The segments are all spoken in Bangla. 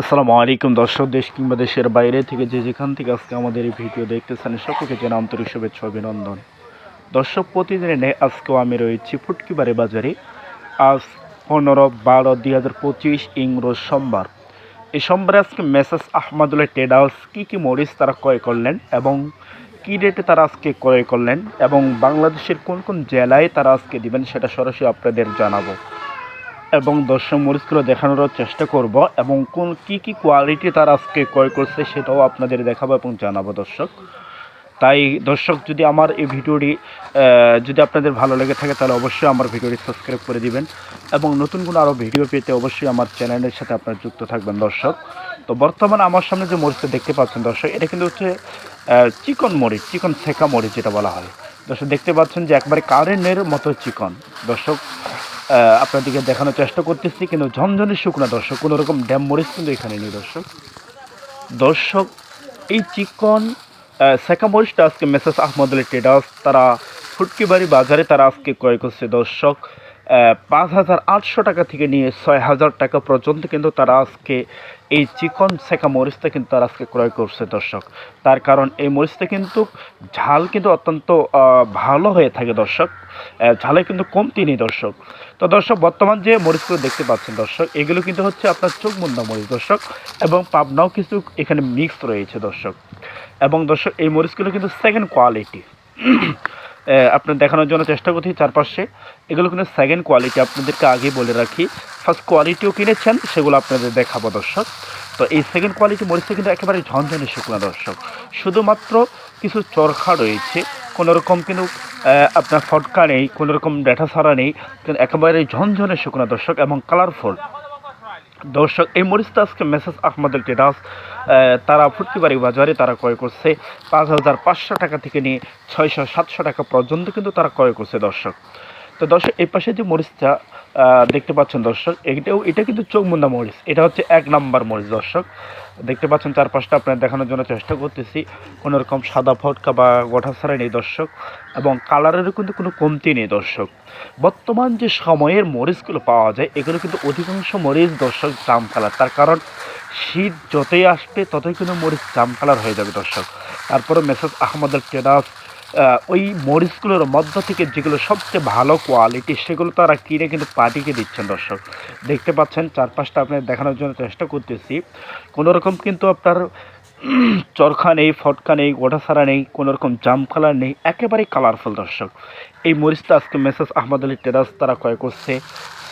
আসসালামু আলাইকুম দর্শক, দেশ কিংবা দেশের বাইরে থেকে যে যেখান থেকে আজকে আমাদের এই ভিডিও দেখতেছেন সকলকে জানাই আন্তরিক শুভেচ্ছা অভিনন্দন। দর্শক, প্রতিদিনের ন্যায় আজকেও আমি রয়েছি ফুটকিবাড়ি বাজারে। আজ 15/12/2025 ইংরোজ সোমবার। এই সোমবারে আজকে মেসার্স আহমদুল্লাহ ট্রেডার্স কী মরিচ তারা ক্রয় করলেন এবং কী রেটে তারা আজকে ক্রয় করলেন এবং বাংলাদেশের কোন কোন জেলায় তারা আজকে দিবেন সেটা সরাসরি আপনাদের জানাবো এবং দর্শক মরিচগুলো দেখানোর চেষ্টা করব এবং কী কোয়ালিটি তারা আজকে ক্রয় করছে সেটাও আপনাদের দেখাবো এবং জানাবো দর্শক। তাই দর্শক, যদি আমার এই ভিডিওটি যদি আপনাদের ভালো লেগে থাকে তাহলে অবশ্যই আমার ভিডিওটি সাবস্ক্রাইব করে দিবেন এবং নতুন কোনো আরও ভিডিও পেতে অবশ্যই আমার চ্যানেলের সাথে আপনারা যুক্ত থাকবেন দর্শক। তো বর্তমানে আমার সামনে যে মরিচটা দেখতে পাচ্ছেন দর্শক, এটা কিন্তু হচ্ছে চিকন মরিচ, চিকন ছেঁকা মরিচ যেটা বলা হয় দর্শক। দেখতে পাচ্ছেন যে একবারে কারেন্টের মতো চিকন দর্শক। আপনাদেরকে দেখানোর চেষ্টা করতেছি, কিন্তু ঝনঝনে শুকনা দর্শক, কোনো রকম ড্যাম মরিচ কিন্তু এখানে নেই দর্শক। দর্শক, এই চিকন সেকা মরিচটা আজকে মেসার্স আহমদুল্লাহ ট্রেডার্স তারা ফুটকিবাড়ি বাজারে তারা আজকে ক্রয় করছে দর্শক। 5,800 টাকা থেকে নিয়ে 6,000 টাকা পর্যন্ত কিন্তু তারা আজকে এই চিকন সেকা মরিচটা কিন্তু তারা আজকে ক্রয় করছে দর্শক। তার কারণ এই মরিচটা কিন্তু ঝাল কিন্তু অত্যন্ত ভালো হয়ে থাকে দর্শক, ঝালে কিন্তু কমতি নেই দর্শক। তো দর্শক, বর্তমান যে মরিচগুলো দেখতে পাচ্ছেন দর্শক, এগুলো কিন্তু হচ্ছে আপনার চোখ মুন্দা মরিচ দর্শক, এবং পাবনাও কিছু এখানে মিক্স রয়েছে দর্শক। এবং দর্শক, এই মরিচগুলো কিন্তু সেকেন্ড কোয়ালিটি আপনার দেখানোর জন্য চেষ্টা করছি চারপাশে। এগুলো কিন্তু সেকেন্ড কোয়ালিটি, আপনাদেরকে আগে বলে রাখি। ফার্স্ট কোয়ালিটিও কিনেছেন, সেগুলো আপনাদের দেখাবো দর্শক। তো এই সেকেন্ড কোয়ালিটি মরিচটা কিন্তু একেবারে ঝনঝনে শুকনো দর্শক, শুধুমাত্র কিছু চরখা রয়েছে, কোনো রকম কিন্তু আপনার ফটকা নেই, কোনো রকম ডেটা ছাড়া নেই, কিন্তু একেবারে ঝনঝনে শুকনো দর্শক এবং কালারফুল দর্শক। এই মরিচটা আজকে মেসার্স আহমদুল্লাহ ট্রেডার্স তারা ফুটকিবাড়ি বাজারে তারা ক্রয় করছে 5,500 টাকা থেকে নিয়ে 600-700 টাকা পর্যন্ত কিন্তু তারা ক্রয় করছে দর্শক। তো দর্শক, এই পাশে যে মরিচটা দেখতে পাচ্ছেন দর্শক, এটা কিন্তু চৌমুন্দা মরিচ, এটা হচ্ছে 1 নাম্বার মরিচ দর্শক। দেখতে পাচ্ছেন চারপাশটা আপনার দেখানোর জন্য চেষ্টা করতেছি, কোনো রকম সাদা ফটকা বা গোঠা ছাড়া নেই দর্শক, এবং কালারেরও কিন্তু কোনো কমতি নেই দর্শক। বর্তমান যে সময়ের মরিচগুলো পাওয়া যায়, এগুলো কিন্তু অধিকাংশ মরিচ দর্শক জাম কালার। তার কারণ শীত যতই আসবে ততই কিন্তু মরিচ জাম কালার হয়ে যাবে দর্শক। তারপরে মেসার্স আহমদুল্লাহ ট্রেডার্স ওই মরিচগুলোর মধ্য থেকে যেগুলো সবচেয়ে ভালো কোয়ালিটি সেগুলো তারা কিনে কিন্তু পার্টিকে দিচ্ছেন দর্শক। দেখতে পাচ্ছেন চারপাশটা আপনার দেখানোর জন্য চেষ্টা করতেছি, কোনো রকম কিন্তু আপনার চরখা নেই, ফটকা নেই, গোটাছাড়া নেই, কোনো রকম জাম কালার নেই, একেবারেই কালারফুল দর্শক। এই মরিচটা আজকে মেসার্স আহমদুল্লাহ ট্রেডার্স তারা ক্রয় করছে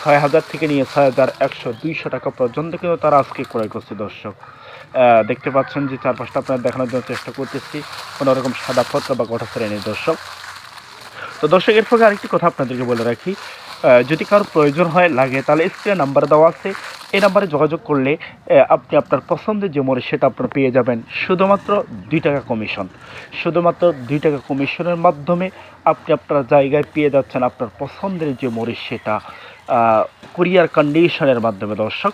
6,000 থেকে নিয়ে 6,100-200 টাকা পর্যন্ত কিন্তু তারা আজকে ক্রয় করছে দর্শক। দেখতে পাচ্ছেন যে চারপাশটা আপনার দেখানোর জন্য চেষ্টা করতেছি, কোনো রকম সাদা ফটকা বা গোটাছাড়া নেই দর্শক। তো দর্শক, এর ফলে আরেকটি কথা আপনাদেরকে বলে রাখি, যদি কারোর প্রয়োজন হয় লাগে তাহলে স্ক্রিনে নাম্বার দেওয়া আছে, এই নাম্বারে যোগাযোগ করলে আপনি আপনার পছন্দের যে মরিচ সেটা আপনারা পেয়ে যাবেন শুধুমাত্র 2 টাকা কমিশন। শুধুমাত্র 2 টাকা কমিশনের মাধ্যমে আপনি আপনার জায়গায় পেয়ে যাচ্ছেন আপনার পছন্দের যে মরিচ সেটা কুরিয়ার কন্ডিশনের মাধ্যমে দর্শক।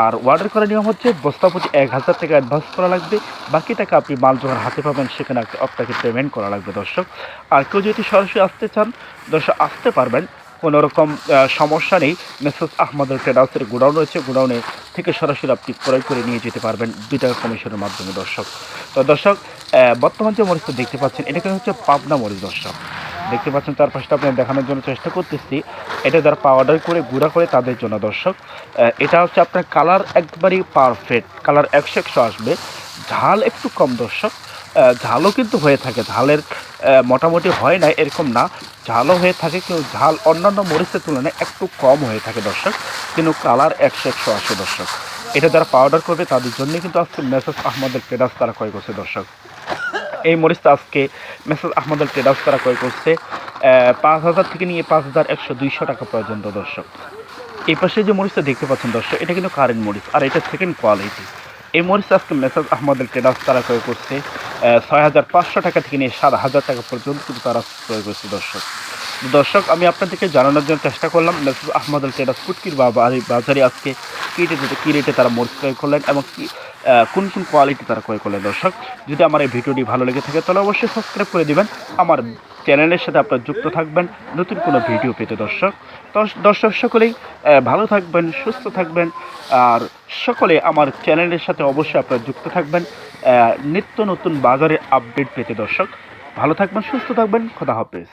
আর অর্ডার করার নিয়ম হচ্ছে বস্তা প্রতি 1,000 টাকা অ্যাডভান্স করা লাগবে, বাকি টাকা আপনি মাল যখন হাতে পাবেন সেখানে আপনাকে পেমেন্ট করা লাগবে দর্শক। আর কেউ যদি সরাসরি আসতে চান দর্শক, আসতে পারবেন, কোনো রকম সমস্যা নেই। মেসার্স আহমদুল্লাহ ট্রেডার্সের গোডাউন রয়েছে, গোডাউনে থেকে সরাসরি আপনি ক্রয় করে নিয়ে যেতে পারবেন 2 টাকা কমিশনের মাধ্যমে দর্শক। তো দর্শক, বর্তমান যে মরিচটা দেখতে পাচ্ছেন এটা কিন্তু হচ্ছে পাবনা মরিচ দর্শক। দেখতে পাচ্ছেন তার পাশটা আপনার দেখানোর জন্য চেষ্টা করতেছি, এটা যারা পাউডার করে গুঁড়া করে তাদের জন্য দর্শক। এটা হচ্ছে আপনার কালার একবারই পারফেক্ট, কালার 100-100 আসবে, ঝাল একটু কম দর্শক। ঝালও কিন্তু হয়ে থাকে, ঝালের মোটামুটি হয় না এরকম না, ঝালও হয়ে থাকে, কিন্তু ঝাল অন্যান্য মরিচের তুলনায় একটু কম হয়ে থাকে দর্শক, কিন্তু কালার 100-100 আসে দর্শক। এটা যারা পাউডার করবে তাদের জন্যই কিন্তু আজকে মেসার্স আহমদুল্লাহ ট্রেডার্স তারা ক্রয় করছে দর্শক। এই মরিচটা আজকে মেসার্স আহমদুল্লাহ ট্রেডার্স তারা ক্রয় করছে 5,000 থেকে নিয়ে 5,100-200 টাকা পর্যন্ত দর্শক। এই পাশে যে মরিচটা দেখতে পাচ্ছেন দর্শক, এটা কিন্তু কারেন্ট মরিচ, আর এটা সেকেন্ড কোয়ালিটি। এই মরিচটা আজকে মেসার্স আহমদুল্লাহ ট্রেডার্স তারা ক্রয় করছে 6,500 টাকা থেকে নিয়ে 7,000 টাকা পর্যন্ত কিন্তু তারা ক্রয় করছে দর্শক। দর্শক, আমি আপনাদেরকে জানানোর জন্য চেষ্টা করলাম মেসার্স আহমদুল ট্রেডার্স ফুটকির বাজারে আজকে কী রেটে তারা মরিচ ক্রয় করলেন এবং কোন কোন কোয়ালিটি তারা ক্রয় করলেন। দর্শক, যদি আমার এই ভিডিওটি ভালো লেগে থাকে তাহলে অবশ্যই সাবস্ক্রাইব করে দিবেন, আমার চ্যানেলের সাথে আপনারা যুক্ত থাকবেন নতুন কোনো ভিডিও পেতে। দর্শক সকলেই ভালো থাকবেন, সুস্থ থাকবেন, আর সকলে আমার চ্যানেলের সাথে অবশ্যই আপনারা যুক্ত থাকবেন নিত্য নতুন বাজারের আপডেট পেতে। দর্শক, ভালো থাকবেন, সুস্থ থাকবেন, খোদা হাফেজ।